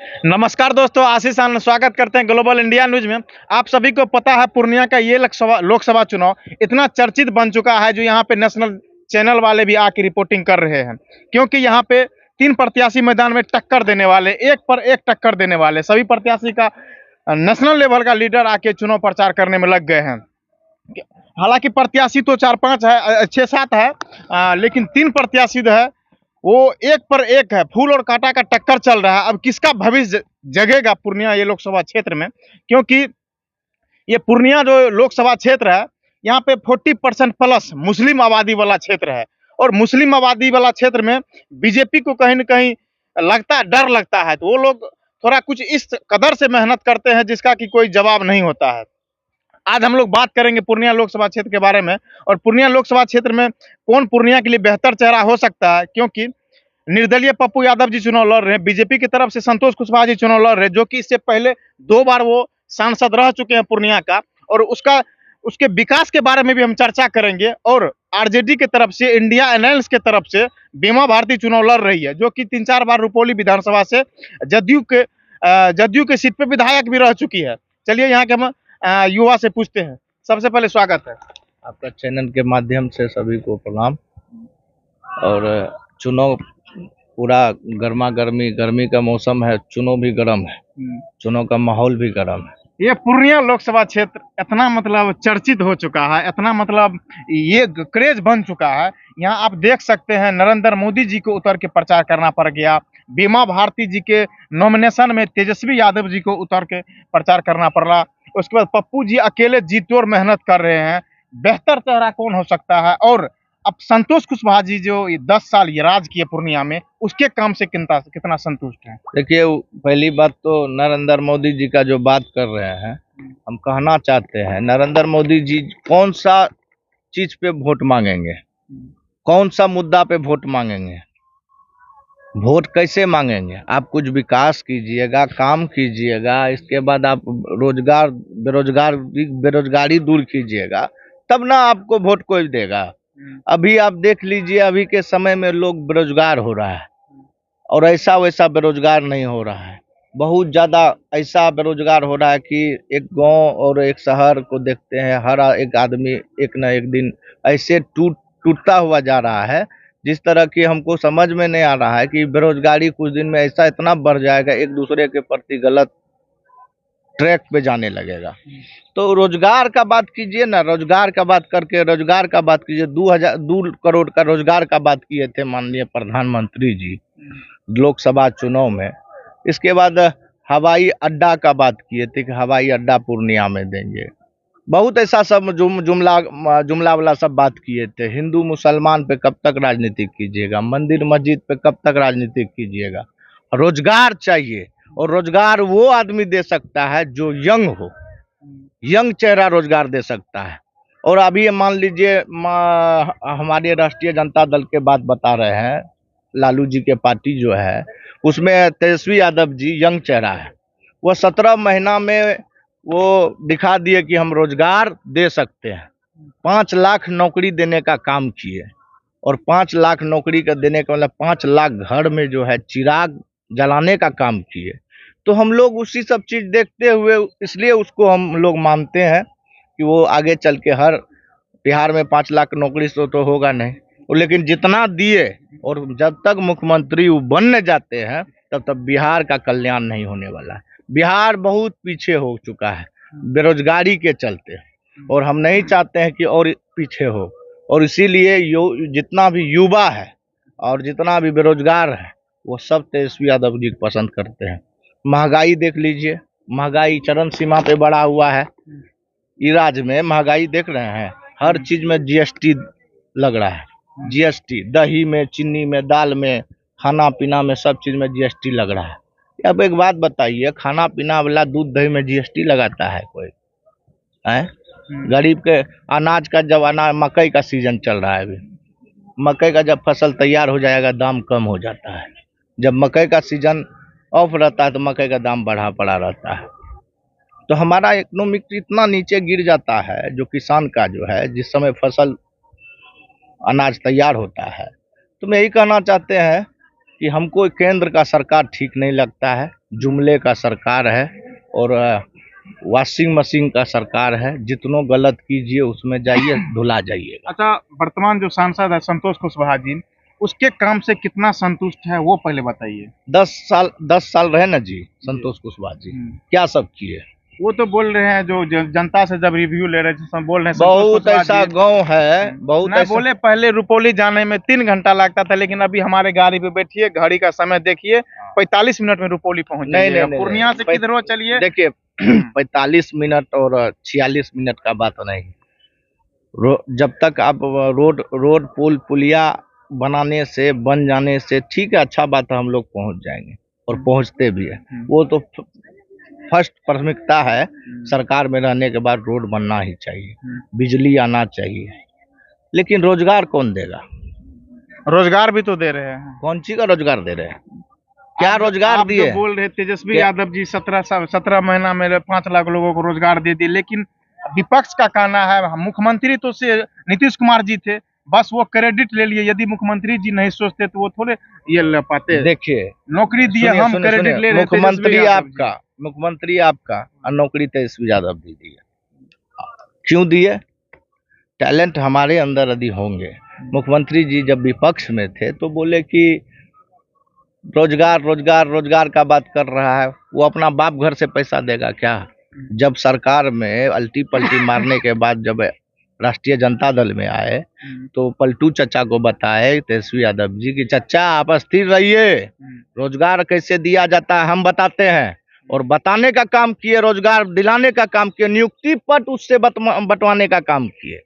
नमस्कार दोस्तों, आशीष आनंद स्वागत करते हैं ग्लोबल इंडिया न्यूज में। आप सभी को पता है पूर्णिया का ये लोकसभा चुनाव इतना चर्चित बन चुका है, जो यहाँ पे नेशनल चैनल वाले भी आके रिपोर्टिंग कर रहे हैं, क्योंकि यहाँ पे 3 प्रत्याशी मैदान में टक्कर देने वाले, एक पर एक टक्कर देने वाले सभी प्रत्याशी का नेशनल लेवल का लीडर आके चुनाव प्रचार करने में लग गए हैं। हालांकि प्रत्याशी तो 4-5 है, 6-7 है, लेकिन 3 प्रत्याशी जो है वो एक पर एक है, फूल और कांटा का टक्कर चल रहा है। अब किसका भविष्य जगेगा पूर्णिया ये लोकसभा क्षेत्र में, क्योंकि ये पूर्णिया जो लोकसभा क्षेत्र है, यहाँ पे 40% प्लस मुस्लिम आबादी वाला क्षेत्र है, और मुस्लिम आबादी वाला क्षेत्र में बीजेपी को कहीं न कहीं डर लगता है, तो वो लोग थोड़ा कुछ इस कदर से मेहनत करते हैं जिसका कि कोई जवाब नहीं होता है। आज हम लोग बात करेंगे पूर्णिया लोकसभा क्षेत्र के बारे में, और पूर्णिया लोकसभा क्षेत्र में कौन पूर्णिया के लिए बेहतर चेहरा हो सकता है, क्योंकि निर्दलीय पप्पू यादव जी चुनाव लड़ रहे हैं, बीजेपी की तरफ से संतोष कुशवाहा जी चुनाव लड़ रहे हैं, जो कि इससे पहले 2 बार वो सांसद रह चुके हैं पूर्णिया का, और उसके विकास के बारे में भी हम चर्चा करेंगे। और आरजेडी की तरफ से, इंडिया अलायंस की तरफ से बीमा भारती चुनाव लड़ रही है, जो कि 3-4 बार रुपौली विधानसभा से जदयू के सीट पे विधायक भी रह चुकी है। चलिए यहाँ के हम युवा से पूछते हैं। सबसे पहले स्वागत है आपका चैनल के माध्यम से, सभी को प्रणाम। और चुनाव पूरा गर्मी का मौसम है, चुनाव भी गर्म है, चुनाव का माहौल भी गर्म है। ये पूर्णिया लोकसभा क्षेत्र इतना मतलब चर्चित हो चुका है, इतना मतलब ये क्रेज बन चुका है। यहाँ आप देख सकते हैं नरेंद्र मोदी जी को उतर के प्रचार करना पड़ गया, बीमा भारती जी के नॉमिनेशन में तेजस्वी यादव जी को उतर के प्रचार करना पड़ रहा, उसके बाद पप्पू जी अकेले जीतोड़ मेहनत कर रहे हैं। बेहतर चेहरा कौन हो सकता है? और अब संतोष कुशवाहा जी जो 10 साल ये राज किए पूर्णिया में, उसके काम से कितना संतुष्ट है? देखिए, पहली बात तो नरेंद्र मोदी जी का जो बात कर रहे हैं, हम कहना चाहते हैं नरेंद्र मोदी जी कौन सा चीज पे वोट मांगेंगे, कौन सा मुद्दा पे वोट मांगेंगे, वोट कैसे मांगेंगे? आप कुछ विकास कीजिएगा, काम कीजिएगा, इसके बाद आप बेरोजगारी दूर कीजिएगा, तब ना आपको वोट कोई देगा। अभी आप देख लीजिए, अभी के समय में लोग बेरोजगार हो रहा है, और ऐसा वैसा बेरोजगार नहीं हो रहा है, बहुत ज्यादा ऐसा बेरोजगार हो रहा है कि एक गांव और एक शहर को देखते हैं, हर एक आदमी एक न एक दिन ऐसे टूटता हुआ जा रहा है, जिस तरह की हमको समझ में नहीं आ रहा है कि बेरोजगारी कुछ दिन में ऐसा इतना बढ़ जाएगा, एक दूसरे के प्रति गलत ट्रैक पे जाने लगेगा। तो रोजगार का बात कीजिए ना, रोजगार का बात कीजिए। 2 करोड़ का रोजगार का बात किए थे माननीय प्रधानमंत्री जी लोकसभा चुनाव में। इसके बाद हवाई अड्डा का बात किए थे कि हवाई अड्डा पूर्णिया में देंगे। बहुत ऐसा सब जुमला वाला सब बात किए थे। हिंदू मुसलमान पे कब तक राजनीति कीजिएगा, मंदिर मस्जिद पे कब तक राजनीति कीजिएगा? रोजगार चाहिए, और रोजगार वो आदमी दे सकता है जो यंग हो, यंग चेहरा रोजगार दे सकता है। और अभी मान लीजिए हमारे राष्ट्रीय जनता दल के बात बता रहे हैं, लालू जी के पार्टी जो है उसमें तेजस्वी यादव जी यंग चेहरा है। वो 17 महीना में वो दिखा दिए कि हम रोजगार दे सकते हैं। 5 लाख नौकरी देने का काम किए, और 5 लाख नौकरी का देने का मतलब 5 लाख घर में जो है चिराग जलाने का काम किए। तो हम लोग उसी सब चीज देखते हुए, इसलिए उसको हम लोग मानते हैं कि वो आगे चल के हर बिहार में 5 लाख नौकरी तो होगा नहीं, लेकिन जितना दिए, और जब तक मुख्यमंत्री वो बनने जाते हैं तब तक बिहार का कल्याण नहीं होने वाला है। बिहार बहुत पीछे हो चुका है बेरोजगारी के चलते, और हम नहीं चाहते हैं कि और पीछे हो। और इसीलिए जितना भी युवा है और जितना भी बेरोजगार है, वो सब तेजस्वी यादव जी को पसंद करते हैं। महंगाई देख लीजिए, महंगाई चरम सीमा पे बढ़ा हुआ है। इस राज्य में महंगाई देख रहे हैं, हर चीज में जीएसटी लग रहा है। जीएसटी दही में, चीनी में, दाल में, खाना पीना में, सब चीज में जीएसटी लग रहा है। अब एक बात बताइए, खाना पीना वाला दूध दही में जीएसटी लगाता है कोई? है गरीब के अनाज का, जब मकई का सीजन चल रहा है, अभी मकई का जब फसल तैयार हो जाएगा दाम कम हो जाता है। जब मकई का सीजन ऑफ रहता है तो मकई का दाम बढ़ा पड़ा रहता है। तो हमारा इकोनॉमिक इतना नीचे गिर जाता है, जो किसान का जो है, जिस समय फसल अनाज तैयार होता है। तो मैं यही कहना चाहते हैं कि हमको केंद्र का सरकार ठीक नहीं लगता है, जुमले का सरकार है और वॉशिंग मशीन का सरकार है। जितनों गलत कीजिए उसमें जाइए धुला जाइएगा। अच्छा, वर्तमान जो सांसद है संतोष कुशवाहा जी, उसके काम से कितना संतुष्ट है वो पहले बताइए। 10 साल रहे ना जी संतोष कुशवाहा जी, क्या सब किए? वो तो बोल रहे हैं जो जनता से जब रिव्यू ले रहे थे बोल रहे हैं बहुत ऐसा गांव है, बहुत नहीं ऐसा बोले पहले रुपौली जाने में 3 घंटा लगता था, लेकिन अभी हमारे गाड़ी पे बैठिए, घड़ी का समय देखिए, 45 मिनट में रुपौली पहुंच जाइएगा। पूर्णिया से किधर चलिए, देखिए 45 मिनट और 46 मिनट का बात नहीं। जब तक आप रोड पुल पुलिया बनाने से बन जाने से ठीक है, अच्छा बात है, हम लोग पहुंच जाएंगे और पहुंचते भी है। वो तो फर्स्ट प्राथमिकता है, सरकार में रहने के बाद रोड बनना ही चाहिए, बिजली आना चाहिए। लेकिन रोजगार कौन देगा? रोजगार भी तो दे रहे हैं। कौन सी का रोजगार दे रहे हैं? क्या रोजगार दिए? बोल रहे तेजस्वी यादव जी 17 महीना में 5 लाख लोगों को रोजगार दे दिए, लेकिन विपक्ष का कहना है मुख्यमंत्री तो से नीतीश कुमार जी थे, बस वो क्रेडिट ले लिए। यदि मुख्यमंत्री जी नहीं सोचते तो वो थोड़े ये ले पाते। देखिए नौकरी दिए, हम क्रेडिट ले रहे। मुख्यमंत्री आपका और नौकरी तेजस्वी यादव जी दिए। क्यों दिए? टैलेंट हमारे अंदर यदि होंगे। मुख्यमंत्री जी जब विपक्ष में थे तो बोले कि रोजगार रोजगार रोजगार का बात कर रहा है, वो अपना बाप घर से पैसा देगा क्या? जब सरकार में अल्टी पल्टी मारने के बाद जब राष्ट्रीय जनता दल में आए तो पलटू चचा को बताए तेजस्वी यादव जी की चचा आप स्थिर रहिए, रोजगार कैसे दिया जाता है हम बताते हैं, और बताने का काम किए, रोजगार दिलाने का काम किए, नियुक्ति पट उससे बंटवाने का काम किए।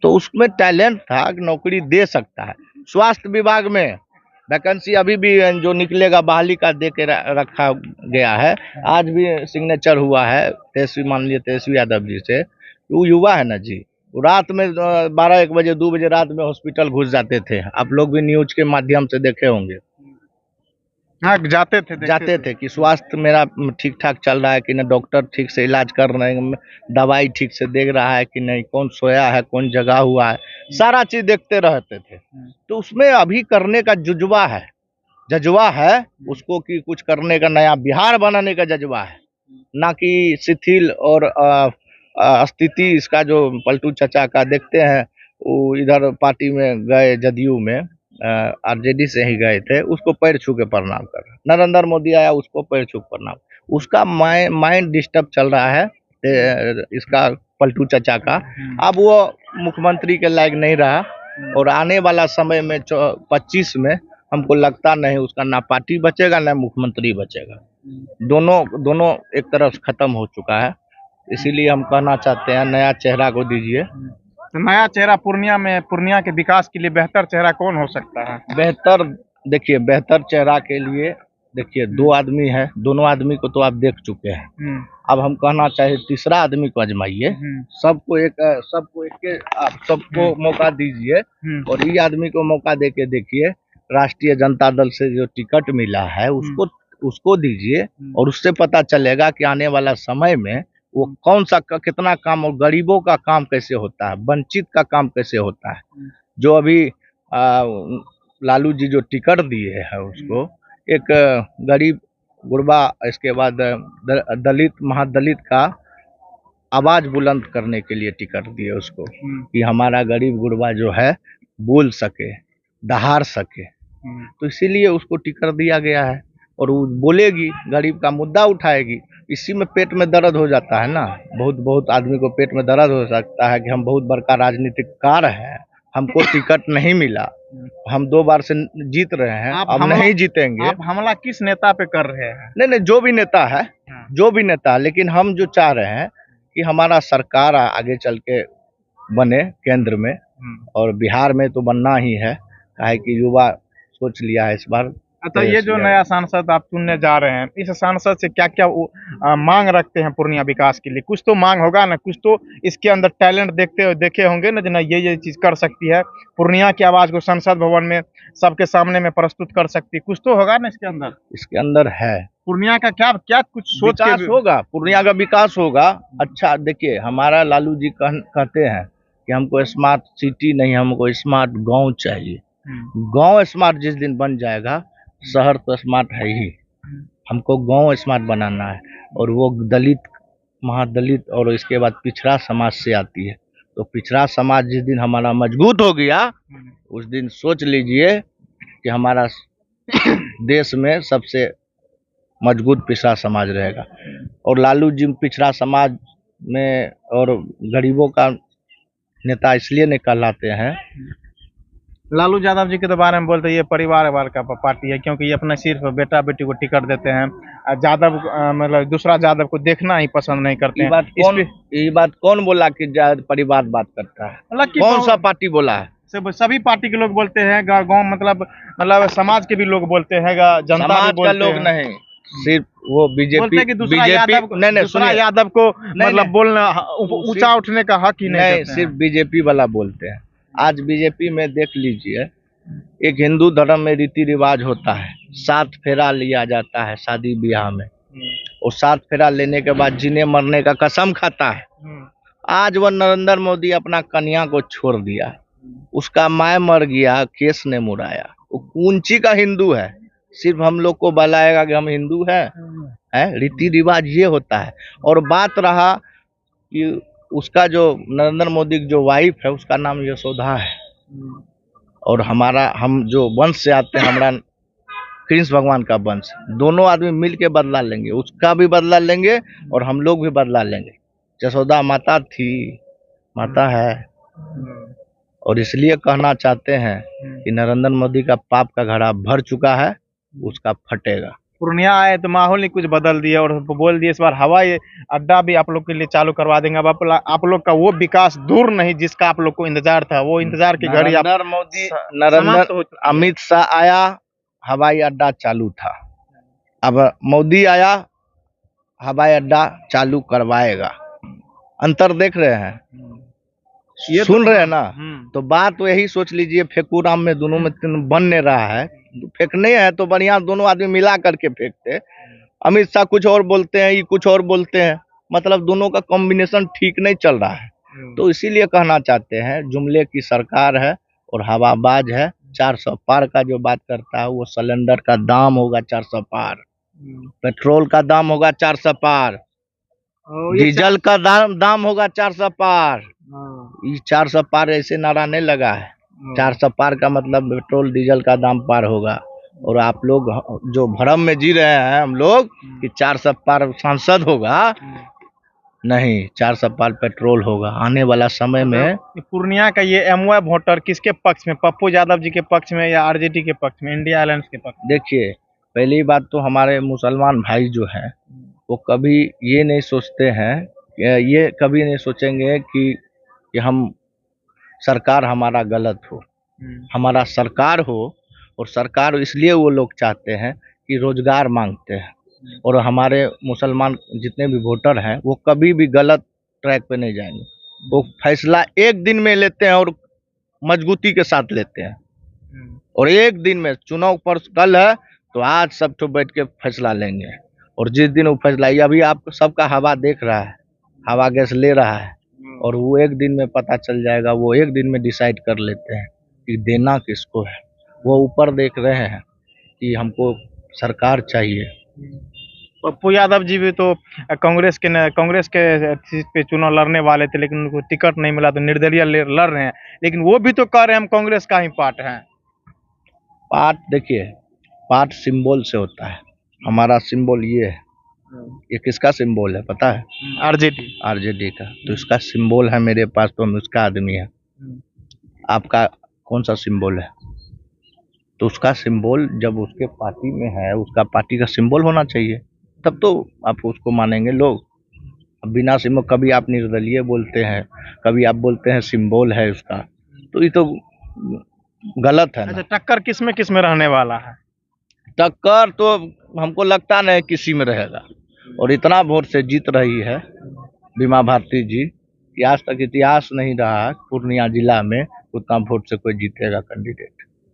तो उसमें टैलेंट था कि नौकरी दे सकता है। स्वास्थ्य विभाग में वैकेंसी अभी भी जो निकलेगा बहाली का दे के रखा गया है, आज भी सिग्नेचर हुआ है तेजस्वी, मान लीजिए तेजस्वी यादव जी से। वो युवा है ना जी, वो रात में 12-1 बजे 2 बजे रात में हॉस्पिटल घुस जाते थे। आप लोग भी न्यूज के माध्यम से देखे होंगे। हाँ, जाते थे कि स्वास्थ्य मेरा ठीक ठाक चल रहा है कि नहीं, डॉक्टर ठीक से इलाज कर रहे हैं, दवाई ठीक से दे रहा है कि नहीं, कौन सोया है, कौन जगा हुआ है, सारा चीज देखते रहते थे। तो उसमें अभी करने का जज्बा है उसको कि कुछ करने का, नया बिहार बनाने का जज्बा है, ना कि शिथिल और स्थिति इसका जो पलटू चचा का देखते हैं। वो इधर पार्टी में गए, जदयू में आरजेडी से ही गए थे, उसको पैर छू के प्रणाम कर रहा। नरेंद्र मोदी आया, उसको पैर छू के प्रणाम। उसका माइंड डिस्टर्ब चल रहा है इसका पलटू चचा का। अब वो मुख्यमंत्री के लायक नहीं रहा, और आने वाला समय में 25 में हमको लगता नहीं उसका ना पार्टी बचेगा ना मुख्यमंत्री बचेगा। दोनों एक तरफ खत्म हो चुका है। इसीलिए हम कहना चाहते हैं नया चेहरा को दीजिए। तो नया चेहरा पूर्णिया के विकास के लिए बेहतर चेहरा कौन हो सकता है? बेहतर चेहरा के लिए देखिए 2 आदमी है, दोनों आदमी को तो आप देख चुके हैं। अब हम कहना चाहे तीसरा आदमी को आजमाइए, सबको मौका दीजिए, और ये आदमी को मौका दे के देखिए। राष्ट्रीय जनता दल से जो टिकट मिला है उसको दीजिए, और उससे पता चलेगा कि आने वाला समय में वो कौन सा कितना काम, और गरीबों का काम कैसे होता है, वंचित का काम कैसे होता है। जो अभी लालू जी जो टिकट दिए है उसको, एक गरीब गुरबा, इसके बाद दलित महादलित का आवाज बुलंद करने के लिए टिकट दिए उसको, कि हमारा गरीब गुरबा जो है बोल सके, दहाड़ सके। तो इसीलिए उसको टिकट दिया गया है, और वो बोलेगी, गरीब का मुद्दा उठाएगी। इसी में पेट में दर्द हो जाता है ना, बहुत आदमी को पेट में दर्द हो सकता है कि हम बहुत बड़का राजनीतिक कार है, हमको टिकट नहीं मिला, हम 2 बार से जीत रहे हैं, अब नहीं जीतेंगे। आप हमला किस नेता पे कर रहे हैं? नहीं, जो भी नेता है, लेकिन हम जो चाह रहे हैं कि हमारा सरकार आगे चल के बने केंद्र में, और बिहार में तो बनना ही है, काहे कि युवा सोच लिया है इस बार। अच्छा, ये जो नया सांसद आप चुनने जा रहे हैं, इस सांसद से क्या क्या मांग रखते हैं पूर्णिया विकास के लिए? कुछ तो मांग होगा ना, कुछ तो इसके अंदर टैलेंट देखे होंगे ना, जना ये चीज कर सकती है, पूर्णिया की आवाज को संसद भवन में सबके सामने में प्रस्तुत कर सकती है, कुछ तो होगा ना इसके अंदर है। पूर्णिया का क्या कुछ सोच विकास होगा, पूर्णिया का विकास होगा। अच्छा देखिए, हमारा लालू जी कहते हैं कि हमको स्मार्ट सिटी नहीं, हमको स्मार्ट गाँव चाहिए। गांव स्मार्ट जिस दिन बन जाएगा, शहर तो स्मार्ट है ही। हमको गांव स्मार्ट बनाना है, और वो दलित, महादलित और इसके बाद पिछड़ा समाज से आती है। तो पिछड़ा समाज जिस दिन हमारा मजबूत हो गया, उस दिन सोच लीजिए कि हमारा देश में सबसे मजबूत पिछड़ा समाज रहेगा। और लालू जी पिछड़ा समाज में और गरीबों का नेता इसलिए नहीं कहलाते हैं। लालू यादव जी के तो बारे में बोलते हैं ये परिवार वार का पार्टी है, क्योंकि ये अपने सिर्फ बेटा बेटी को टिकट देते हैं। यादव मतलब दूसरा यादव को देखना ही पसंद नहीं करते हैं। ये बात कौन बोला कि परिवार बात करता है? कौन सा पार्टी बोला है? सभी पार्टी के लोग बोलते हैं, गांव मतलब समाज के भी लोग बोलते हैं, जनता समाज भी बोलते का लोग हैं। नहीं, सिर्फ वो बीजेपी दूसरा यादव को मतलब बोलना, ऊंचा उठने का हक ही नहीं, सिर्फ बीजेपी वाला बोलते हैं। आज बीजेपी में देख लीजिए, एक हिंदू धर्म में रीति रिवाज होता है, 7 फेरा लिया जाता है शादी ब्याह में, और 7 फेरा लेने के बाद जीने मरने का कसम खाता है। आज वह नरेंद्र मोदी अपना कन्या को छोड़ दिया, उसका माय मर गया, केस ने मुड़ाया। वो कौन-सी का हिंदू है? सिर्फ हम लोग को बताएगा कि हम हिंदू हैं। रीति रिवाज ये होता है। और बात रहा कि उसका जो नरेंद्र मोदी की जो वाइफ है, उसका नाम यशोदा है, और हम जो वंश से आते हैं, हमारा कृष्ण भगवान का वंश, दोनों आदमी मिल के बदला लेंगे, उसका भी बदला लेंगे और हम लोग भी बदला लेंगे। यशोदा माता थी, माता है, और इसलिए कहना चाहते हैं कि नरेंद्र मोदी का पाप का घड़ा भर चुका है, उसका फटेगा। पूर्णिया आए तो माहौल ही कुछ बदल दिया, और बोल दिए इस बार हवाई अड्डा भी आप लोग के लिए चालू करवा देंगे। अब आप लोग का वो विकास दूर नहीं जिसका आप लोग को इंतजार था, वो इंतजार की घड़ी अमित शाह आया, हवाई अड्डा चालू था। अब मोदी आया, हवाई अड्डा चालू करवाएगा। अंतर देख रहे हैं, ये सुन रहे हैं ना? तो बात तो यही सोच लीजिए, फेकुराम में दोनों में बन नहीं रहा है। फेंकने हैं तो बढ़िया दोनों आदमी मिला करके फेंकते। अमित शाह कुछ और बोलते हैं, ये कुछ और बोलते हैं, मतलब दोनों का कॉम्बिनेशन ठीक नहीं चल रहा है। तो इसीलिए कहना चाहते हैं, जुमले की सरकार है और हवाबाज है। 400 पार का जो बात करता है, वो सिलेंडर का दाम होगा 400 पार, पेट्रोल का दाम होगा 400 पार, डीजल का दाम होगा 400 पार। ये 400 पार ऐसे नारा नहीं लगा है। 400 पार का मतलब पेट्रोल डीजल का दाम पार होगा। और आप लोग जो भ्रम में जी रहे हैं हम लोग कि 400 पार सांसद होगा, नहीं, 400 पार पेट्रोल होगा आने वाला समय में। पूर्णिया का ये एमओए वोटर किसके पक्ष में, पप्पू यादव जी के पक्ष में या आरजेडी के पक्ष में, इंडिया अलायंस के पक्ष में? देखिए, पहली बात तो हमारे मुसलमान भाई जो हैं, वो कभी ये नहीं सोचते हैं, ये कभी नहीं सोचेंगे कि हम सरकार हमारा गलत हो, हमारा सरकार हो। और सरकार इसलिए वो लोग चाहते हैं कि रोजगार मांगते हैं। और हमारे मुसलमान जितने भी वोटर हैं, वो कभी भी गलत ट्रैक पे नहीं जाएंगे। वो फैसला एक दिन में लेते हैं और मजबूती के साथ लेते हैं। और एक दिन में, चुनाव पर कल है तो आज सब तो बैठ के फैसला लेंगे। और जिस दिन वो फैसला, अभी आप सबका हवा देख रहा है, हवा गैस ले रहा है, और वो एक दिन में पता चल जाएगा। वो एक दिन में डिसाइड कर लेते हैं कि देना किसको है। वो ऊपर देख रहे हैं कि हमको सरकार चाहिए। पप्पू यादव जी भी तो कांग्रेस के सीट पे चुनाव लड़ने वाले थे, लेकिन उनको टिकट नहीं मिला तो निर्दलीय लड़ रहे हैं। लेकिन वो भी तो कह रहे हैं हम कांग्रेस का ही पार्ट हैं। पार्ट देखिए, पार्ट सिंबल से होता है। हमारा सिंबल ये है। ये किसका सिंबल है पता है? आरजेडी का। तो इसका सिंबल है मेरे पास, तो हम उसका आदमी है। आपका कौन सा सिंबल है? तो उसका सिंबल जब उसके पार्टी में है, उसका पार्टी का सिंबल होना चाहिए, तब तो आप उसको मानेंगे लोग। अब बिना सिंबल, कभी आप निर्दलीय बोलते हैं, कभी आप बोलते हैं सिंबल है उसका, तो ये तो गलत है ना। अच्छा, टक्कर किस में रहने वाला है? टक्कर तो हमको लगता नहीं किसी में रहेगा। और इतना वोट से जीत रही है बीमा भारती जी कि आज तक इतिहास नहीं रहा पूर्णिया जिला में उतना वोट से कोई जीतेगा कैंडिडेट।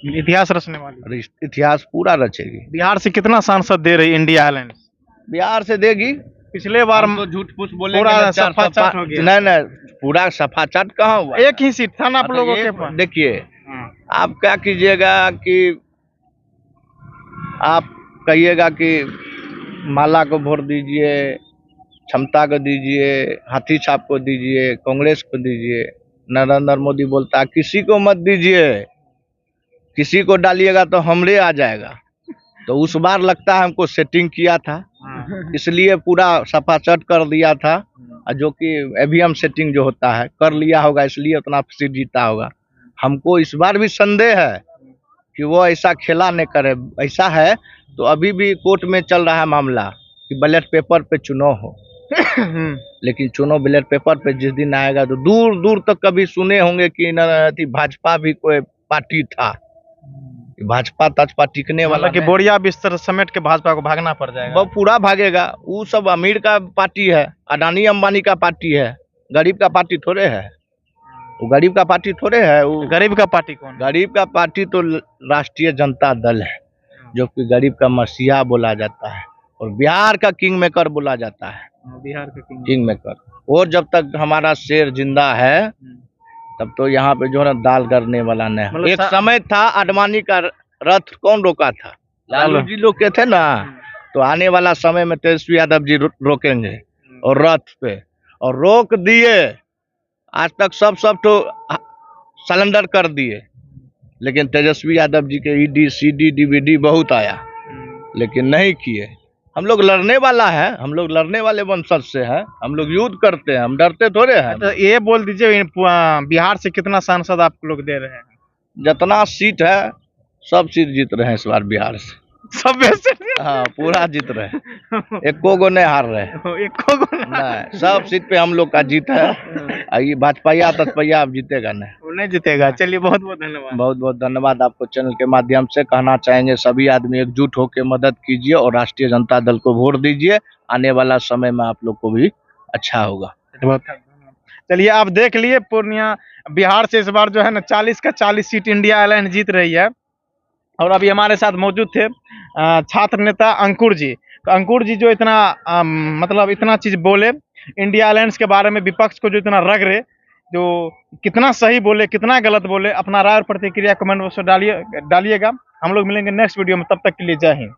इतिहास रचने वाली, इतिहास पूरा रचेगी। बिहार से कितना सांसद दे रही इंडिया अलायंस? बिहार से देगी। पिछले बार तो झूठ फूस बोले, पूरा सफाचट हो गया। नहीं, पूरा सफाचट कहाँ हुआ? एक ही सीट था ना आप लोगों के पास। देखिए, आप क्या कीजिएगा कि आप कहिएगा कि माला को वोट दीजिए, क्षमता को दीजिए, हाथी छाप को दीजिए, कांग्रेस को दीजिए। नरेंद्र मोदी बोलता है किसी को मत दीजिए, किसी को डालिएगा तो हमरे आ जाएगा। तो उस बार लगता है हमको सेटिंग किया था, इसलिए पूरा सफाचट कर दिया था, जो कि ईवीएम सेटिंग जो होता है कर लिया होगा, इसलिए उतना सीट जीता होगा। हमको इस बार भी संदेह है कि वो ऐसा खेला नहीं करे। ऐसा है तो अभी भी कोर्ट में चल रहा है मामला कि बैलेट पेपर पे चुनाव हो, लेकिन चुनाव बैलेट पेपर पे जिस दिन आएगा तो दूर दूर तक कभी सुने होंगे कि भाजपा भी कोई पार्टी था। भाजपा तजपा टिकने वाला कि बोरिया बिस्तर समेट के भाजपा को भागना पड़ जाएगा। वो पूरा भागेगा। वो सब अमीर का पार्टी है, अडानी अंबानी का पार्टी है, गरीब का पार्टी थोड़े है। वो गरीब का पार्टी थोड़े है। वो गरीब का पार्टी कौन है? गरीब का पार्टी तो राष्ट्रीय जनता दल है, जो कि गरीब का मसीहा बोला जाता है और बिहार का किंग मेकर बोला जाता है। बिहार का किंग मेकर। और जब तक हमारा शेर जिंदा है तब तो यहाँ पे जो है ना दाल करने वाला नहीं है। मतलब एक समय था अडवाणी का रथ कौन रोका था? लालू जी रोके थे ना। तो आने वाला समय में तेजस्वी यादव जी रोकेंगे और रथ पे, और रोक दिए। आज तक सब तो सरेंडर कर दिए, लेकिन तेजस्वी यादव जी के ईडी सीडी डीवीडी बहुत आया, लेकिन नहीं किए। हम लोग लड़ने वाला है, हम लोग लड़ने वाले वंशज से हैं, हम लोग युद्ध करते हैं, हम डरते थोड़े हैं। तो ये बोल दीजिए बिहार से कितना सांसद आप लोग दे रहे हैं? जितना सीट है सब सीट जीत रहे हैं इस बार बिहार से। सब वैसे? हाँ, पूरा जीत रहे हैं, एको गो नहीं हार रहे हैं। एको गो नहीं, सब सीट पे हम लोग का जीत है। ये भाजपाया तजपाया अब जीतेगा नहीं, वो नहीं जीतेगा। चलिए बहुत बहुत धन्यवाद। बहुत बहुत धन्यवाद आपको। चैनल के माध्यम से कहना चाहेंगे सभी आदमी एकजुट होकर मदद कीजिए और राष्ट्रीय जनता दल को वोट दीजिए। आने वाला समय में आप लोग को भी अच्छा होगा। चलिए आप देख लिए पूर्णिया बिहार से इस बार जो है ना 40 का 40 सीट इंडिया अलायंस जीत रही है। और अभी हमारे साथ मौजूद थे छात्र नेता अंकुर जी। तो अंकुर जी जो इतना मतलब इतना चीज बोले इंडिया अलायंस के बारे में, विपक्ष को जो इतना रग रहे, जो कितना सही बोले कितना गलत बोले, अपना राय और प्रतिक्रिया कमेंट बॉक्स में डालिएगा। हम लोग मिलेंगे नेक्स्ट वीडियो में, तब तक के लिए जय हिंद।